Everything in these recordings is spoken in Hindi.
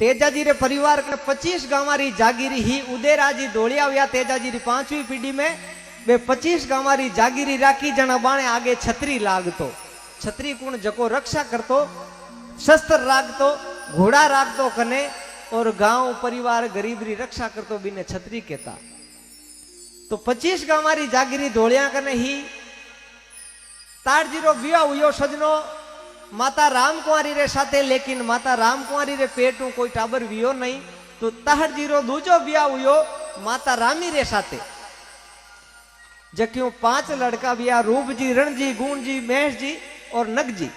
तेजाजी रे परिवार के 25 गांवारी जागीरी ही उदयराजी धोलिया हुआ तेजाजी री 5वीं पीढ़ी में बे 25 गांवारी जागीरी राखी जना बाणे आगे छतरी लागतो। छतरी कुण जको रक्षा करतो, शस्त्र राखतो, घोड़ा राखतो कने और गांव परिवार गरीब री रक्षा करतो बिने छतरी कहता। तो 25 गांवारी जागीरी धोलिया कने ही तारजीरो विवाह हुयो सजनो माता राम कुंवारी रे साथे, लेकिन माता राम कुंवारी रे पेटू कोई टाबर वियो नहीं। तो ताहरजीरो दूजो विवाह हुयो माता रामी रे साथे, जक्यों 5 लड़का विया रूप जी, रण जी, गुण जी, महेश जी और नग जी,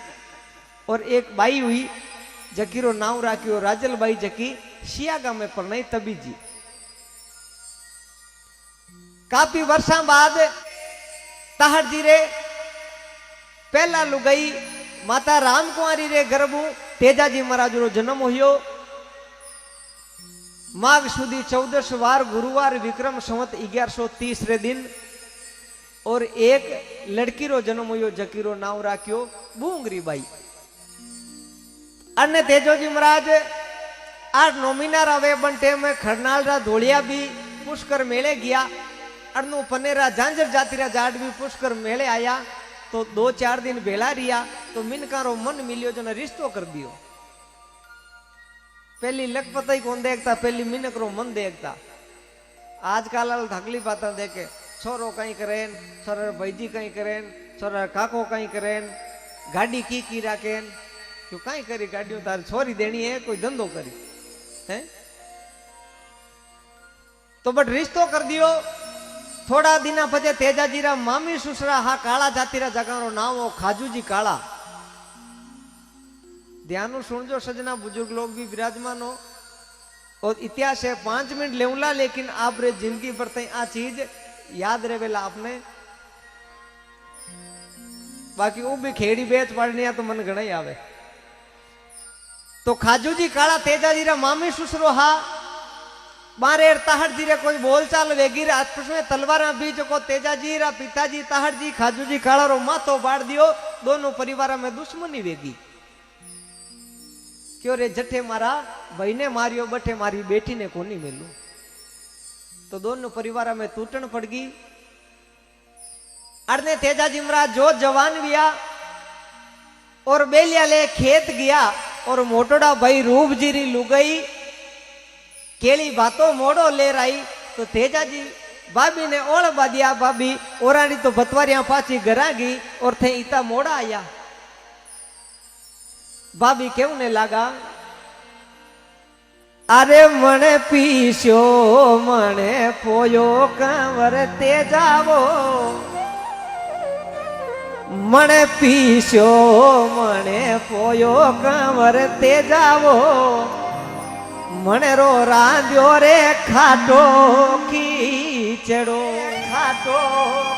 और एक बाई हुई जकीरो नाम राख्यो राजल बाई, जकी शियागा में परनाई तबी जी। काफी वर्षा बाद ताहरजी रे पहला लुगाई माता राम कुंवारी रे गर्भू तेजाजी महाराज रो जन्म हुयो। माघ सुधी 14 वार गुरुवार विक्रम संवत 1130 रे दिन, और एक लड़की रो जन्म हुयो जकीरो नाम राख्यो बूंगरी बाई। अन्य तेजोजी महाराज 8-9 महीना रवे बंटे में खरनाल रा धोलिया भी पुष्कर मेले गया, अरनु पनेरा झांझर जातिरा जाट भी पुष्कर मेले आया। तो 2-4 दिन भेला रिया तो मिनकारो मन मिलियो जो रिश्तो कर दियो। पहली लखपत ही कौन देखता, पहली मिनक रो मन देखता। आजकल थकली पाता देखे छोरो कहीं करें, छोरा भाईजी कहीं करें, छोरा काको कहीं करें, गाड़ी की राखें, क्यों कहीं करी गाड़ियों तार छोरी देनी है, कोई धंधो करी है। तो बट रिश्तो कर दियो। थोड़ा दिना पचे तेजाजी रा मामी सुसरा हा काला जातिरा जगानो नाम हो खाजूजी काला। ध्यान सुनजो सजना, बुजुर्ग लोग भी विराजमान हो। और इतिहास है 5 मिनट लेवला, लेकिन आप रे जिंदगी पर तई आ चीज याद रहेला आपने। बाकी वो भी खेड़ी बेच पड़नी तो मन घना ही आवे। तो खाजूजी काला तेजाजी रा मामी सुसरो हा बारे ताहरजी रे कोई बोलचाल वेगी आपस में तलवारा बीच को तेजाजी रा पिताजी ताहरजी खाजूजी काला रो माथो बाड़ दियो। दोनों परिवार में दुश्मनी वेगी, क्यों रे जठे मारा भाई ने मारियो, बठे मारी बेटी ने कोनी मिलू। तो दोनों परिवार में टूटन पड़ गई। अरने तेजाजी महाराज जो जवान विया और बेलिया ले खेत गया, और मोटोड़ा भाई रूप जीरी लुगई केली बातों मोड़ो ले रही। तो तेजाजी भाभी ने ओल बादिया, भाभी ओरानी तो बतवारियां पाची गरागी और थे इता मोड़ा आया। भाभी क्यों ने लगा, अरे मने पीछो मने पोयो कंवर तेजावो, मने पीछो मने पोयो कंवर तेजावो, मनेरो रांध्यो रे खाटो कीचड़ो, खाटो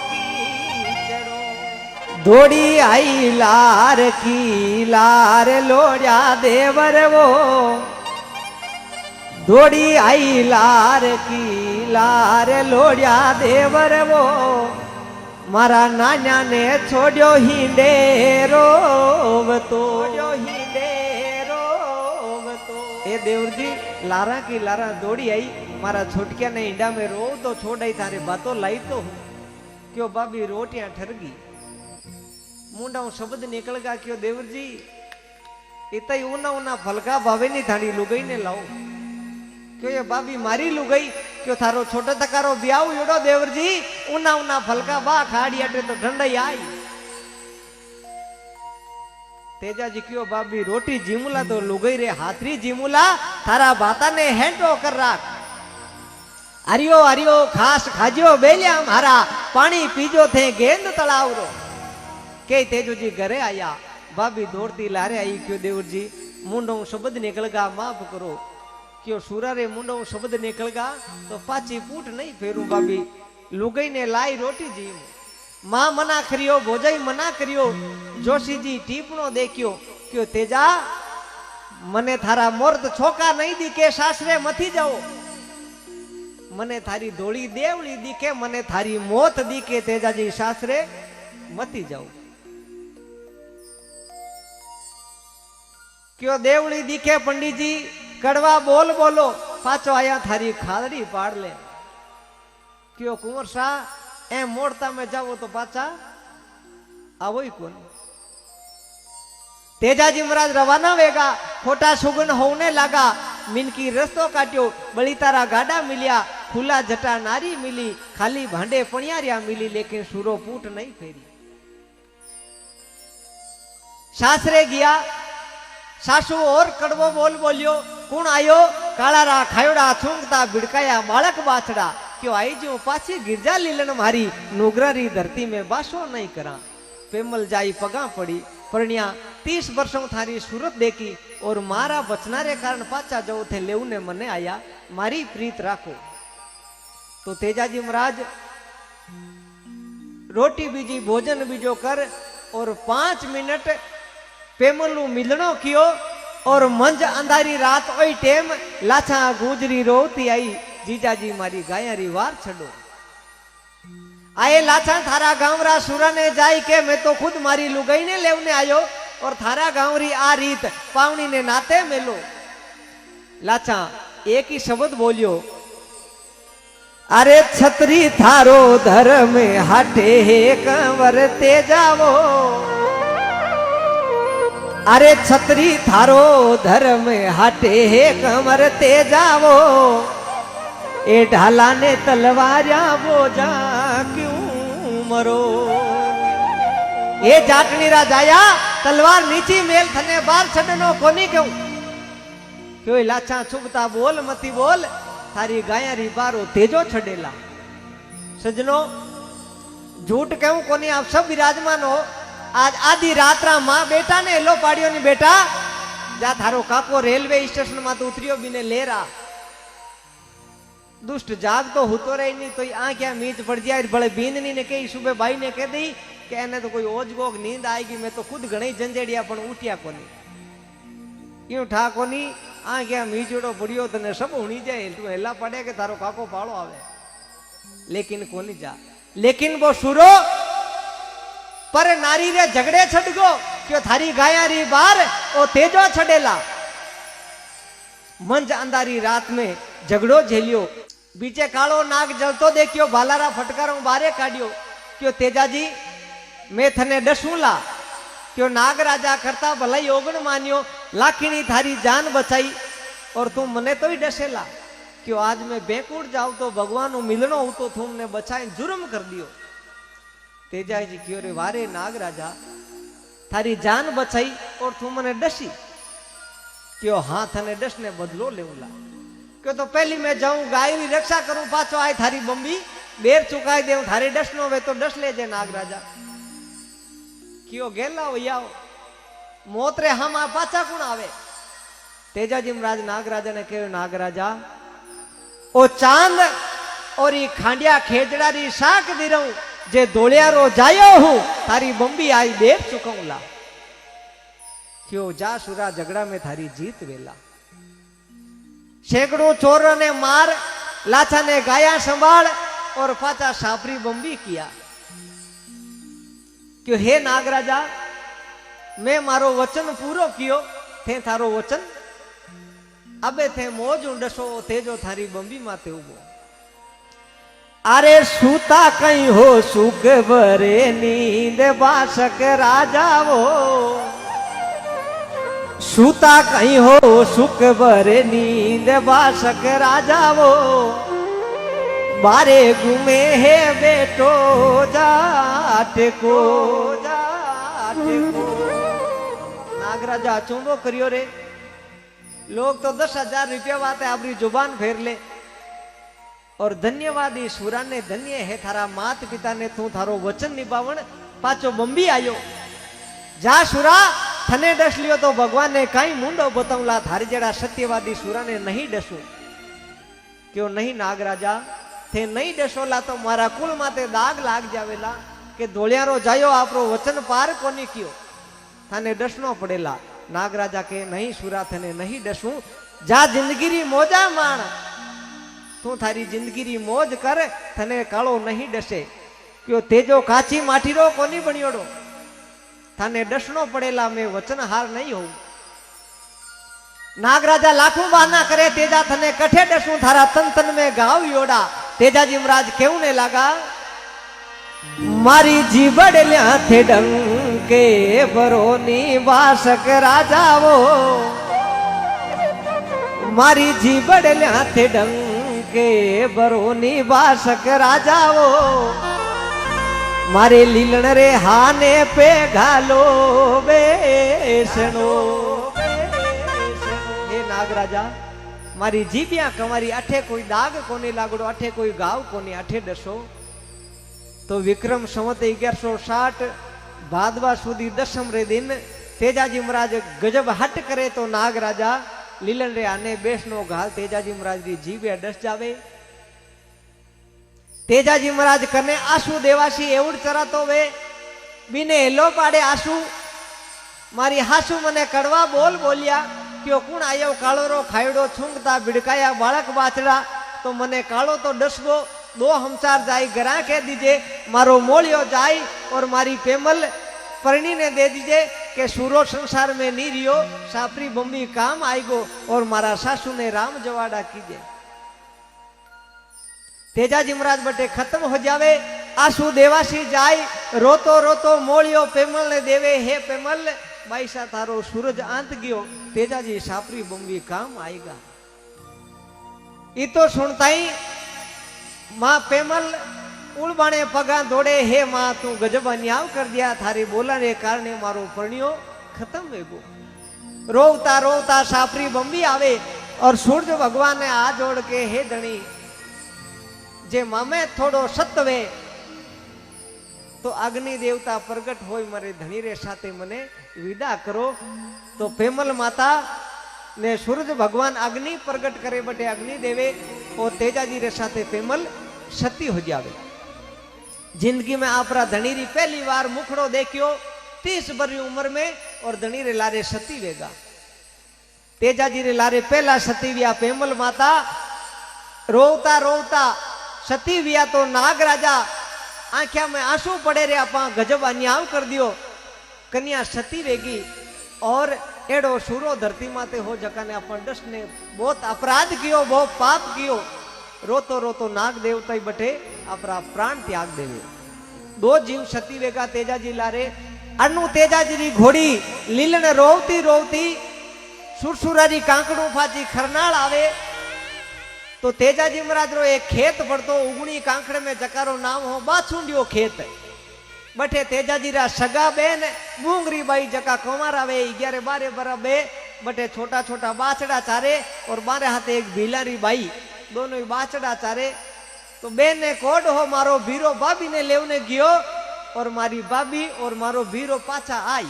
कीचड़ो। दौड़ी आई लार की लार लोड़ा देवर वो, दौड़ी आई लार की लार लोड़ा देवर वो, मारा नान्या ने छोड़ो हिंडेरो तो, ए देवर जी लारा की लारा दौड़ी आई, मारा छोटकिया ने इंडा में रो तो छोड़ आई, थारे बातों लाई तो क्यों भाभी रोटियां ठरगी। मुंडा शब्द निकल गया, क्यों देवर जी इतना ही ऊना ऊना फलका भावे नहीं थाड़ी लुगई ने लाओ, क्यों ये भाभी मारी लुगई, क्यों थारो छोटा तकारो ब्याह योड़ो देवर जी, ऊना ऊना फलका बा खाड़ी अटे तो ठंडाई आई। तेजाजी क्यों भाभी रोटी जीमुला तो लुगई रे हाथरी जीमुला, थारा बाता ने हेंटो कर राख। हरियो हरियो खास खाजियो बेलिया मारा, पानी पीजो थे गेंद तलाव रो। के तेजोजी घरे आया, भाभी दौड़ती लारे आई, क्यों देवर जी मुंडो शब्द निकल गा माफ करो, क्यों सूरा रे मुंडो शब्द निकल गा तो पाची पूट नहीं फेरू। भाभी लुगई ने लाई रोटी जीम, मां मना करियो, भोजाई मना करियो, जोशी जी टीपणो देखियो, क्यों तेजा मने थारा मोर्द छोका नहीं दिखे सासरे मथी जाओ, मने थारी धोड़ी देवड़ी दिखे, मने थारी मोत दिखे, तेजाजी सासरे मथी जाओ। क्यों देवड़ी दिखे पंडित जी कड़वा बोल बोलो पाचो आया थारी खादड़ी पाड़ ले। क्यों कुंवर शाह ए मोड़ता में जाओ तो पाचा आवो ही कौन। तेजाजी महाराज रवाना वेगा खोटा सुगन होने लगा। मिनकी रस्तो काट्यो बड़ी तारा गाड़ा मिलिया। खुला जटा नारी मिली खाली भांडे पणियारिया मिली लेकिन सूरो पूट नहीं फेरी। सासरे गया सासू और कड़वो बोल बोलियो कौन आयो काळारा खायोड़ा छूंगता बिड़काया बालक बाछड़ा। क्यों आई जो पाछी गिरजा लीलन मारी नुगरारी धरती में बासो नहीं करा। पेमल जाई पगा पड़ी परण्या 30 वर्षों थारी सूरत देखी और मारा बचनारे कारण पाचा जो थे लेवने मने आया मारी प्रीत राखो। तो तेजाजी महाराज रोटी बीजी भोजन बीजो कर और 5 मिनट पेमलू मिलनो कियो और मंज अंधारी रात ओई टेम लाछा गुजरी रोती आई जीजाजी मारी गायारी वार छड़ो। आए लाछा थारा गांवरा सुरा ने जाई के मैं तो खुद मारी लुगाई ने लेवने आयो और थारा गांवरी आ रीत पावनी ने नाते मेलो। लाछा एक ही शब्द बोलियो अरे छतरी थारो धर्म हाटे कंवर ते जावो। अरे छतरी थारो धर्म हाटे कंवर ते जावो। ए ढाला ने तलवारिया बोझा क्यों मरो। ए जाटनी रा जाया तलवार नीची मेल थने बार छड़नो कोनी क्यों। क्यों लाछा चुभता बोल मती बोल थारी गायारी बारो तेजो छड़ेला। सजनो झूठ कहूं कोनी आप सब विराजमान हो। आज आधी रात्रा मां बेटा ने हेलो पाड़ियो नी बेटा जा थारो काको रेलवे स्टेशन में तो उतरियो बीने लेरा। दुष्ट जाग तो होतो रही नहीं तो आ क्या मीच पड़ जाए बड़े बींदनी ने कही सुबह भाई ने कह दी कि एने तो कोई ओजगोग नींद आएगी। मैं तो खुद घणी जंजेड़िया पण उठिया कोनी यूं ठा कोनी आ क्या मीचड़ो पड़ियो तने सब हुणी जाए तू हेला पड़े के थारो काको पाड़ो आवे लेकिन कोनी जा। लेकिन वो सुरो पर नारी रे झगड़े छड़गो क्यों थारी गायारी बार ओ तेजो छड़ेला। मंज अंधारी रात में झगड़ो झेलियो बीचे कालो नाग जलतो देखियो भालारा फटकारों बारे काढ़ियो। क्यों तेजाजी मैं थने डसूला। क्यों नाग राजा करता भलाई ओगण मानियो लाखिणी थारी जान बचाई और तुम मने तो ही डसेला। क्यों आज मैं बेकूड़ जाऊं तो भगवान मिलनो हूं तो तुमने बचाए जुर्म कर दियो। तेजाजी क्यों रे वारे नाग राजा थारी जान बचाई और तुम मने डसी। क्यों हाँ थने डसने बदलो लेवला। क्यों तो पहली मैं जाऊं गाय की रक्षा करूं पाछो आए थारी बम्बी बेर चुकाई दे थारी डसनो वे तो डस ले जे नाग राजा। क्यों गेला वैयाओ मोतरे हम आ पाछा कौन आवे। तेजाजी महाराज नाग राजा ने कहो नाग राजा ओ चांद और ये खांडिया खेजड़ा री शाक दी रहूं जे दोलियारो जायो हूं थारी बम्बी आई बेर चुकाऊंला। क्यों जा सुरा झगड़ा में थारी जीत वेला। सैकड़ों चोरों ने मार लाछा ने गाया संभाल और पाचा सापरी बम्बी किया। क्यों हे नागराजा मैं मारो वचन पूरो कियो थे थारो वचन अबे थे मोज डसो तेजो थारी बम्बी माते उबो। अरे सूता कहीं हो सुख बरे नींद बासक राजा वो। सूता कहीं हो सुख बरे नींद बासक राजा वो। बारे घूमे है बेटो जाट को नागराजा चुंबो करियो रे। लोग तो 10,000 रुपया वाते आपरी जुबान फेर ले और धन्यवाद ईश्वरा ने धन्य है थारा मात पिता ने तू थारो वचन निभावण पाचो बम्बी आयो। जा सुरा थने डस लियो तो भगवान ने कई मुंडो बताऊला थारी जड़ा सत्यवादी सुरा ने नहीं डसू। क्यों नहीं नागराजा थे नहीं डसोला तो मारा कुल माते दाग लाग जावेला के धोलियारो जायो आपरो वचन पार कोनी कियो थाने डसनो पड़ेला। नागराजा के नहीं सुरा थने नहीं डसू जा जिंदगी री मोजा माण तू थारी जिंदगी री मौज कर थने कालो नहीं डसे। क्यों तेजो काची माठीरो कोनी बनियोड़ो थाने डसनो पड़ेला मैं वचन हार नहीं हो। नागराजा लाखों बहाना करे तेजा थने कठे डसू थारा तन तन में गाव योड़ा तेजा जी महाराज क्यों ने लगा मारी जीबड़ लिया थे डंके बरोनी वासक राजा वो मारी जीबड़ लिया थे डंके बरोनी वासक राजा वो मारे लीलन रे हाने पे घालो बेसनो हे नागराजा मारी जीबिया कमारी अठे कोई दाग कोने लागड़ो अठे कोई गाव कोने अठे डसो तो विक्रम संवत 1160 भादवा सुधी दसम रे दिन तेजाजी महाराज गजब हट करे तो नागराजा लीलन रे आने बेसनो घाल तेजाजी महाराज री जीबे डस जावे तेजाजी महाराज कने आशु देवासी एवड चरातो वे बीने हेलो पाड़े आशु मारी हासु मने कड़वा बोल बोलिया क्यों कुण आयो कालो रो खायड़ो छूंगता बिड़काया बालक बाचड़ा तो मने कालो तो डसगो दो हमचार जाई गरा कह दीजिए मारो मोलियो जाई और मारी पेमल परणी ने दे दीजिए के सूरो संसार में नहीं रियो सापरी बम्बी काम आएगो और मारा सासू ने राम जवाड़ा कीजिए तेजाजी महाराज बटे खत्म हो जावे आसू देवासी जाय रोतो रोतो मोलियो पेमल ने देवे हे पेमल बाईसा तारो सूरज आंत गयो तेजाजी सापरी बम्बी काम आएगा ई तो सुनता ही माँ पेमल उड़बाणे पगा दौड़े हे माँ तू गजब अन्याय कर दिया थारी बोला रे कारणे मारो परणियो खत्म वेगो रोवता रोवता सापरी बम्बी आवे और सूरज भगवान ने हाथ जोड़ के हे धनी जे मामे थोड़ो सत्वे तो अग्नि देवता प्रगट होय मरे धनी रे साथे मने विदा करो तो पेमल माता ने सूरज भगवान अग्नि प्रगट करे बटे अग्नि देवे और तेजाजी रे साथे पेमल सती हो जावे जिंदगी में आपरा धनी री पहली बार मुखड़ो देखियो 30 बरी उम्र में और धनी रे लारे सती वेगा तेजाजी रे लारे पहला सती विया पेमल माता रोवता रोवता सती विया तो नागराजा आंख्या में आंसू पड़े रे आपा गजब अन्याय कर दियो कन्या सती वेगी और एड़ो सूरो धरती माते हो जका ने अपन दस ने बहुत अपराध कियो बहुत पाप कियो रोतो रोतो नाग देवता बटे अपना प्राण त्याग देवे दो जीव सती वेगा तेजाजी लारे अनु तेजाजी री घोड़ी लीलन रोवती रोवती सुरसुरारी कांकड़ू फाची खरनाल आवे तो तेजाजी महाराज रो एक खेत पड़तो उगणी कांकड़े में जकारो नाम हो बाछुंडियो खेत बटे तेजाजी रा सगा बेन मूंगरी बाई जका कुमार आवे 11-12 बरा बे बटे छोटा छोटा बाछड़ा चारे और बारे हाथे एक भीलारी बाई दोनों ही बाछड़ा चारे तो बेन ने कोड हो मारो भीरो भाभी ने लेवने गयो और मारी भाभी और मारो भीरो पाछा आई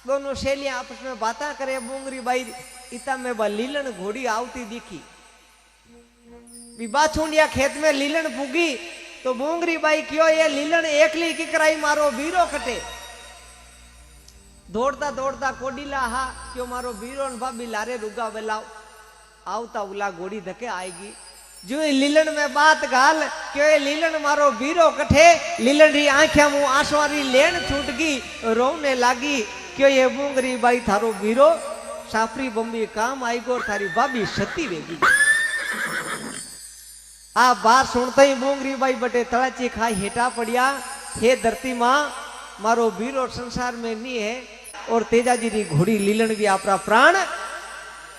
दोनों सहेलियां आपस में बातें करे मूंगरी बाई इता में बा लीलन घोड़ी आवती दिखी बाछुंडिया खेत में लीलन पुगी तो मूंगरी बाई क्यों ये लीलन एकली की कराई मारो बीरो कटे दौड़ता दौड़ता कोडीला हा क्यों मारो बीरो न भाभी लारे रुगा बेलाओ आवता उला गोड़ी धके आएगी जो लीलन में बात गाल क्यों ये लीलन मारो बीरो कठे लीलन री आंखिया मुंह आंसुआरी लेन छूट गई रोने लागी क्यों ये मूंगरी बाई थारो बीरो सापरी बम्बी काम आएगो थारी भाभी सती वेगी आ बात सुनते ही मूंगरी बाई बटे तड़ाची खाई हेटा पड़िया हे धरती माँ मारो बीरो संसार में नहीं है और तेजाजी री घोड़ी लीलन भी आपरा प्राण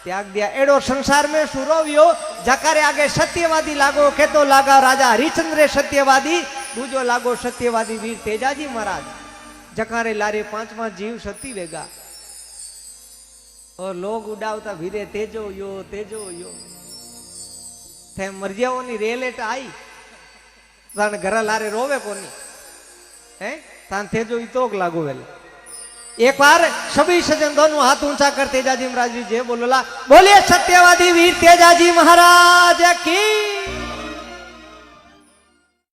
त्याग दिया एडो संसार में सुरोवियो जकारे आगे सत्यवादी लागो के तो लागा राजा हरिचंद्र सत्यवादी दूजो लागो सत्यवादी वीर तेजाजी महाराज जकारे लारे 5वां जीव सती वेगा और लोग उड़ावता भीरे तेजो यो थे मरजियाओनी रेलेट आई तान घर लारे रोवे कोनी हैं तान तेजो इतोक लागो वेले एक बार सभी सज्जन दोनों हाथ ऊंचा कर तेजाजी महाराज जी जय बोलोला बोलिए सत्यवादी वीर तेजाजी महाराज की